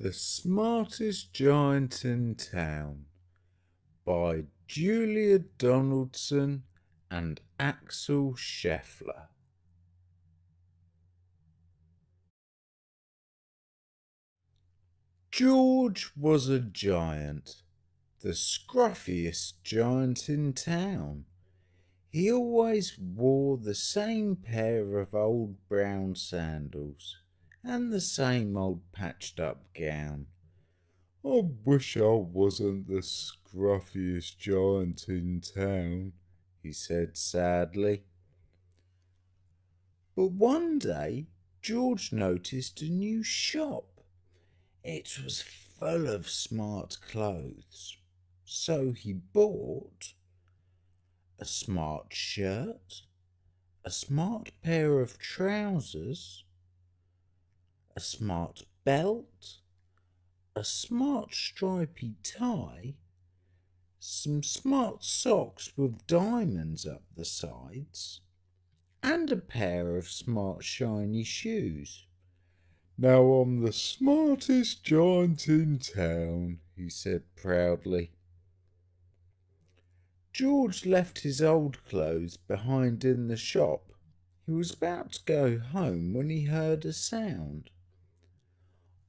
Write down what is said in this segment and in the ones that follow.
The Smartest Giant in Town by Julia Donaldson and Axel Scheffler. George was a giant, the scruffiest giant in town. He always wore the same pair of old brown sandals and the same old patched up gown. I wish I wasn't the scruffiest giant in town, he said sadly. But one day George noticed a new shop. It was full of smart clothes, so he bought a smart shirt, a smart pair of trousers, a smart belt, a smart stripy tie, some smart socks with diamonds up the sides, and a pair of smart shiny shoes. Now I'm the smartest giant in town, he said proudly. George left his old clothes behind in the shop. He was about to go home when he heard a sound.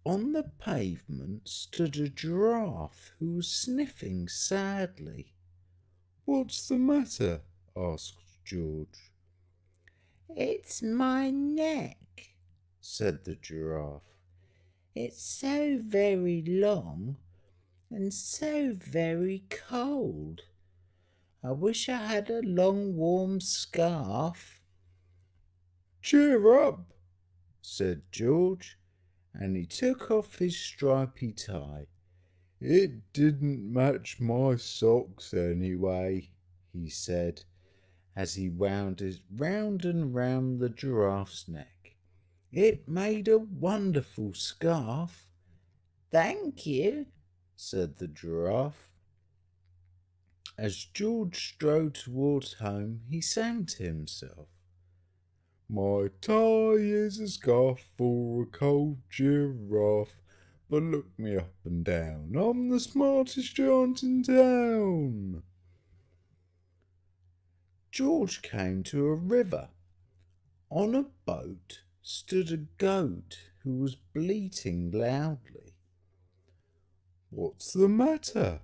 On the pavement stood a giraffe who was sniffing sadly. What's the matter? Asked George. It's my neck, said the giraffe. It's so very long and so very cold. I wish I had a long warm scarf. Cheer up, said George, and he took off his stripy tie. It didn't match my socks anyway, he said, as he wound it round and round the giraffe's neck. It made a wonderful scarf. Thank you, said the giraffe. As George strode towards home, he sang to himself. My tie is a scarf for a cold giraffe, but look me up and down, I'm the smartest giant in town. George came to a river. On a boat stood a goat who was bleating loudly. What's the matter?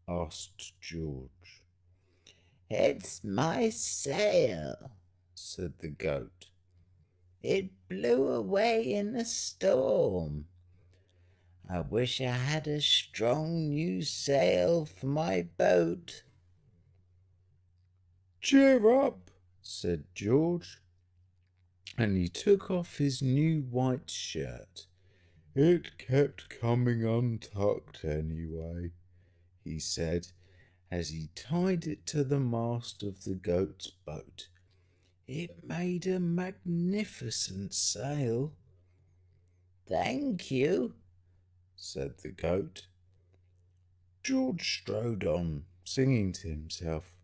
Asked George. It's my sail, said the goat. It blew away in a storm. I wish I had a strong new sail for my boat. Cheer up, said George, and he took off his new white shirt. It kept coming untucked anyway, he said, as he tied it to the mast of the goat's boat. It made a magnificent sail. Thank you, said the goat. George strode on, singing to himself.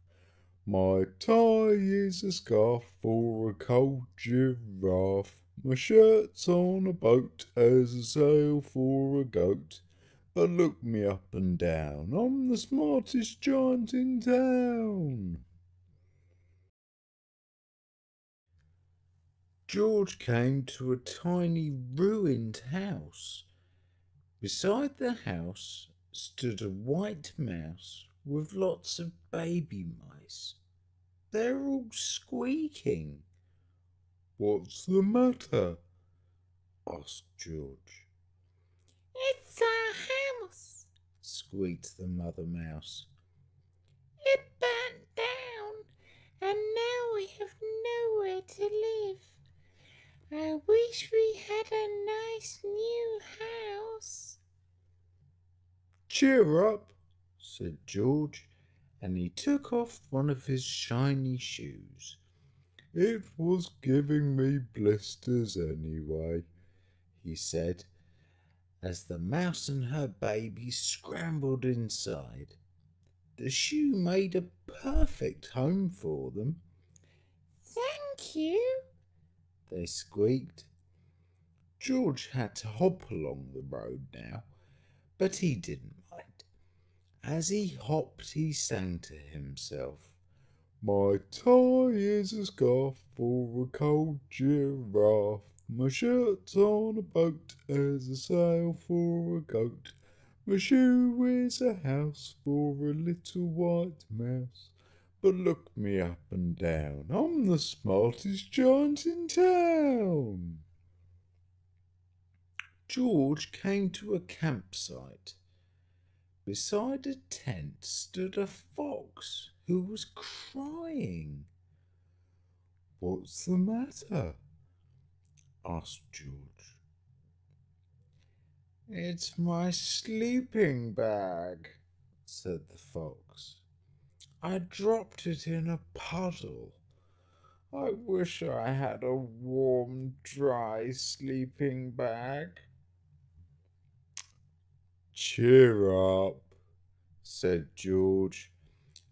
My tie is a scarf for a cold giraffe. My shirt's on a boat as a sail for a goat. But look me up and down, I'm the smartest giant in town. George came to a tiny ruined house. Beside the house stood a white mouse with lots of baby mice. They're all squeaking. What's the matter? Asked George. It's our house, squeaked the mother mouse. It burnt down, and now we have nowhere to live. I wish we had a nice new house. Cheer up, said George, and he took off one of his shiny shoes. It was giving me blisters anyway, he said, as the mouse and her baby scrambled inside. The shoe made a perfect home for them. Thank you, they squeaked. George had to hop along the road now, but he didn't mind. As he hopped, he sang to himself, "My tie is a scarf for a cold giraffe. My shirt's on a boat as a sail for a goat. My shoe is a house for a little white mouse. But look me up and down, I'm the smartest giant in town." George came to a campsite. Beside a tent stood a fox who was crying. "What's the matter?" asked George. "It's my sleeping bag," said the fox. "I dropped it in a puddle. I wish I had a warm, dry sleeping bag." "Cheer up," said George,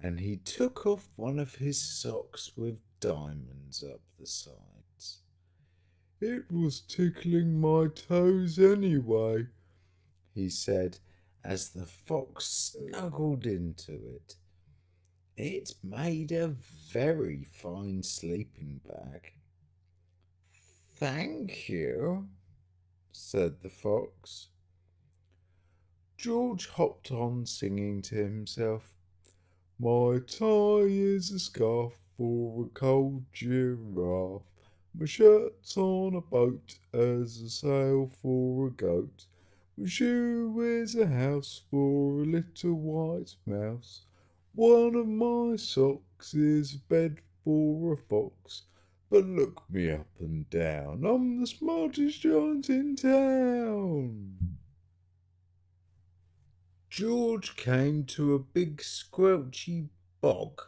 and he took off one of his socks with diamonds up the sides. "It was tickling my toes anyway," he said, as the fox snuggled into it. It made a very fine sleeping bag. "Thank you," said the fox. George hopped on singing to himself, "My tie is a scarf for a cold giraffe. My shirt's on a boat as a sail for a goat. My shoe is a house for a little white mouse. One of my socks is a bed for a fox. But look me up and down, I'm the smartest giant in town." George came to a big squelchy bog.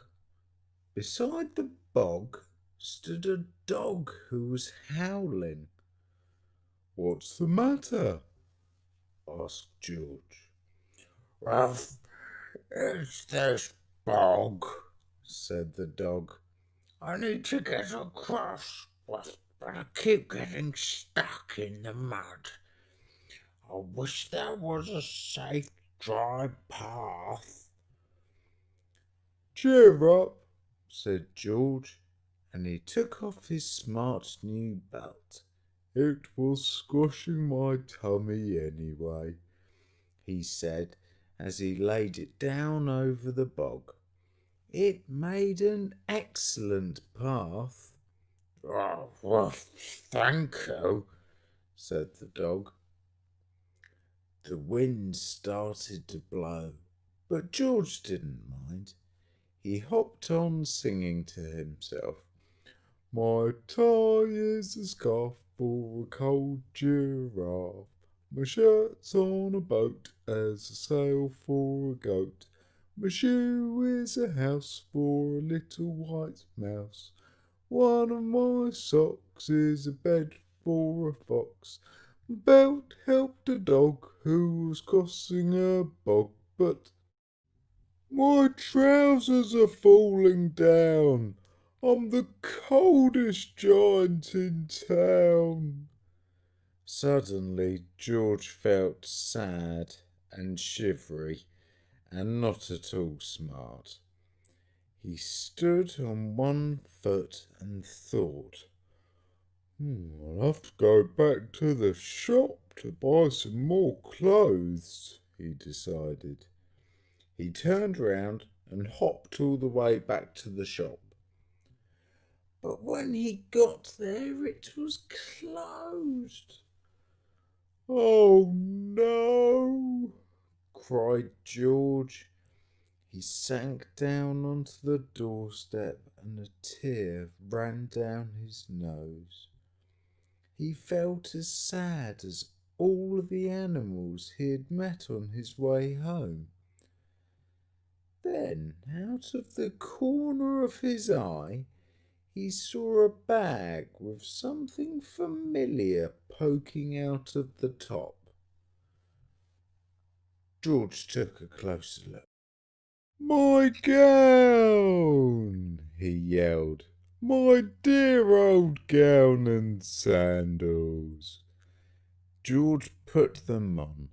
Beside the bog stood a dog who was howling. "What's the matter?" asked George. "Ruff, it's this bog," said the dog. "I need to get across, but I keep getting stuck in the mud. I wish there was a safe, dry path." "Cheer up," said George, and he took off his smart new belt. "It was squashing my tummy anyway," he said, as he laid it down over the bog. It made an excellent path. "Oh, well, thank you," said the dog. The wind started to blow, but George didn't mind. He hopped on singing to himself, "My tie is a scarf for a cold giraffe. My shirt's on a boat as a sail for a goat. My shoe is a house for a little white mouse. One of my socks is a bed for a fox. My belt helped a dog who was crossing a bog, but my trousers are falling down. I'm the coldest giant in town." Suddenly George felt sad and shivery and not at all smart. He stood on one foot and thought, "I'll have to go back to the shop to buy some more clothes," he decided. He turned round and hopped all the way back to the shop. But when he got there, it was closed. "Oh no!" cried George. He sank down onto the doorstep and a tear ran down his nose. He felt as sad as all the animals he had met on his way home. Then, out of the corner of his eye, he saw a bag with something familiar poking out of the top. George took a closer look. "My gown!" he yelled. "My dear old gown and sandals!" George put them on.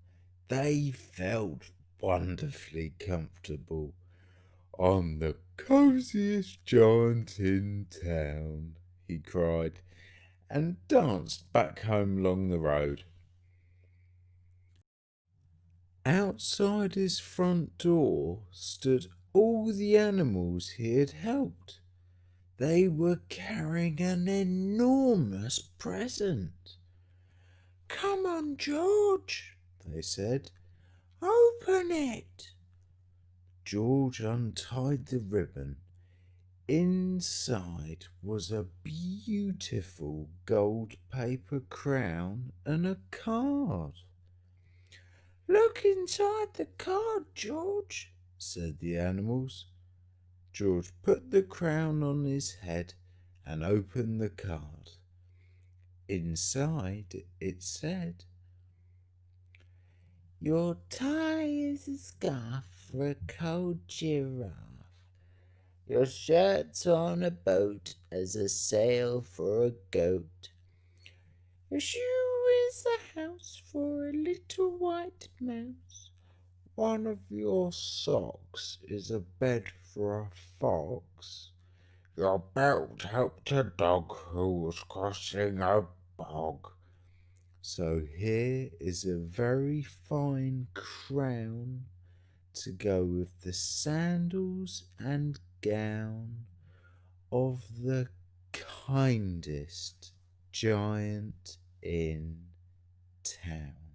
They felt wonderfully comfortable. "I'm the cosiest giant in town," he cried, and danced back home along the road. Outside his front door stood all the animals he had helped. They were carrying an enormous present. "Come on, George," they said. "Open it." George untied the ribbon. Inside was a beautiful gold paper crown and a card. "Look inside the card, George," said the animals. George put the crown on his head and opened the card. Inside it said, "Your tie is a scarf for a cold giraffe. Your shirt's on a boat as a sail for a goat. Your shoe is a house for a little white mouse. One of your socks is a bed for a fox. Your belt helped a dog who was crossing a bog. So here is a very fine crown to go with the sandals and gown of the kindest giant in town."